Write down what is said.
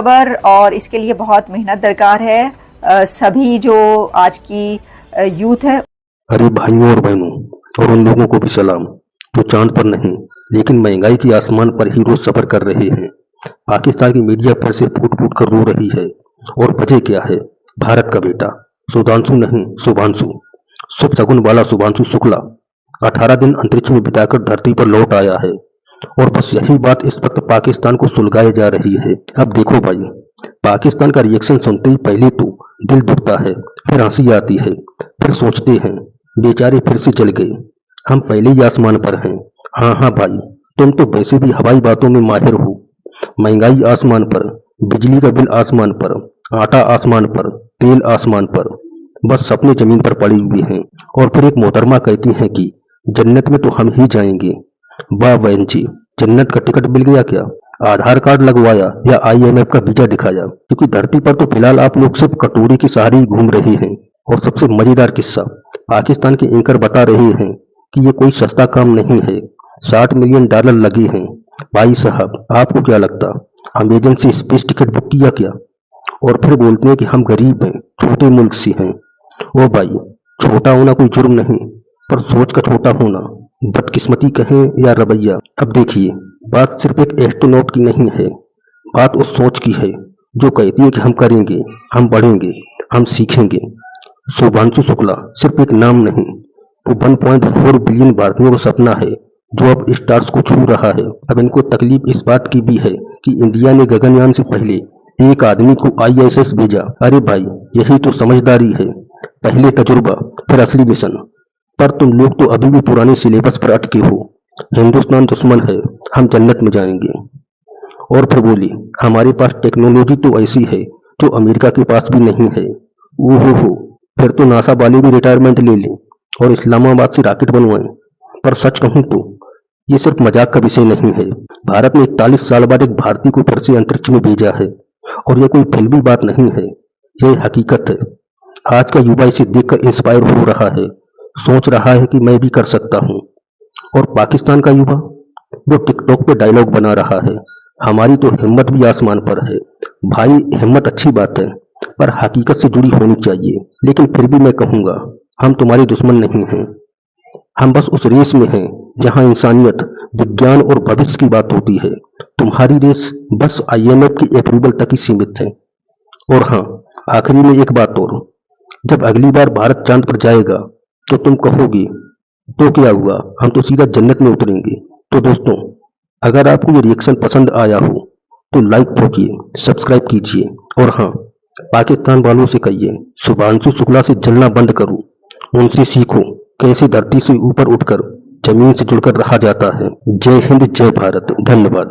खबर और इसके लिए बहुत मेहनत दरकार है। सभी जो आज की यूथ है। अरे भाइयों और बहनों और उन लोगों को भी सलाम जो चांद पर नहीं लेकिन महंगाई के आसमान पर ही रोज सफर कर रहे हैं। पाकिस्तान की मीडिया फिर से फूट फूट कर रो रही है और वजह क्या है? भारत का बेटा सुधांशु नहीं शुभांशु, शुभ शगुन वाला शुभांशु शुक्ला 18 दिन अंतरिक्ष में बिताकर धरती पर लौट आया है और बस यही बात इस वक्त पाकिस्तान को सुलगाई जा रही है। अब देखो भाई, पाकिस्तान का रिएक्शन सुनते ही पहले तो दिल दुखता है, फिर हंसी आती है, फिर सोचते हैं बेचारे फिर से चल गए, हम पहले ही आसमान पर हैं। हाँ हाँ भाई, तुम तो वैसे भी हवाई बातों में माहिर हो। महंगाई आसमान पर, बिजली का बिल आसमान पर, आटा आसमान पर, तेल आसमान पर, बस सपने जमीन पर पड़े हुए हैं। और फिर एक मोहतरमा कहती हैं कि जन्नत में तो हम ही जाएंगे। वाह बहन जी, जन्नत का टिकट मिल गया क्या? आधार कार्ड लगवाया या आईएमएफ का वीजा दिखाया? क्योंकि धरती पर तो फिलहाल आप लोग सिर्फ कटोरे के सहारे ही घूम रहे हैं। और सबसे मजेदार किस्सा, पाकिस्तान के एंकर बता रहे हैं कि ये कोई सस्ता काम नहीं है, $60 मिलियन लगे हैं। भाई साहब, आपको क्या लगता अमेजन से स्पेस टिकट बुक किया क्या? और फिर बोलते हैं कि हम गरीब हैं, छोटे मुल्क से हैं। ओ भाई, छोटा होना कोई जुर्म नहीं, पर सोच का छोटा होना बदकिस्मती कहें या रवैया। अब देखिए, बात सिर्फ एक एस्ट्रोनॉट की नहीं है, बात उस सोच की है जो कहती है कि हम करेंगे, हम बढ़ेंगे, हम सीखेंगे। शुभांशु शुक्ला सिर्फ एक नाम नहीं, वो 1.4 बिलियन भारतीयों का सपना है जो अब स्टार्स को छू रहा है। अब इनको तकलीफ इस बात की भी है कि इंडिया ने गगनयान से पहले एक आदमी को आईएसएस भेजा। अरे भाई, यही तो समझदारी है, पहले तजुर्बा फिर असली मिशन। पर तुम लोग तो अभी भी पुराने सिलेबस पर अटके हो। हिंदुस्तान दुश्मन है, हम जन्नत में जाएंगे। और फिर बोली हमारे पास टेक्नोलॉजी तो ऐसी है जो अमेरिका के पास भी नहीं है। ओहो, फिर तो नासा वाले भी रिटायरमेंट ले लें और इस्लामाबाद से रॉकेट बनवाएं। पर सच कहूं तो ये सिर्फ मजाक का विषय नहीं है। भारत ने 41 साल बाद एक भारतीय को फिर से अंतरिक्ष में भेजा है और यह कोई फिल्मी बात नहीं है, यह हकीकत है। आज का युवा इसे देखकर इंस्पायर हो रहा है, सोच रहा है कि मैं भी कर सकता हूँ। और पाकिस्तान का युवा वो टिकटॉक पे डायलॉग बना रहा है, हमारी तो हिम्मत भी आसमान पर है। भाई, हिम्मत अच्छी बात है पर हकीकत से जुड़ी होनी चाहिए। लेकिन फिर भी मैं कहूँगा, हम तुम्हारे दुश्मन नहीं हैं, हम बस उस रेस में हैं जहाँ इंसानियत, विज्ञान और भविष्य की बात होती है। तुम्हारी रेस बस आईएमएफ की अप्रूवल तक ही सीमित है। और हाँ, आखिरी में एक बात और, जब अगली बार भारत चांद पर जाएगा तो तुम कहोगे तो क्या हुआ, हम तो सीधा जन्नत में उतरेंगे। तो दोस्तों, अगर आपको ये रिएक्शन पसंद आया हो तो लाइक ठोकिए, सब्सक्राइब कीजिए और हाँ, पाकिस्तान वालों से कहिए शुभांशु शुक्ला से जलना बंद करो, उनसे सीखो कैसे धरती से ऊपर उठकर जमीन से जुड़कर रहा जाता है। जय हिंद, जय भारत, धन्यवाद।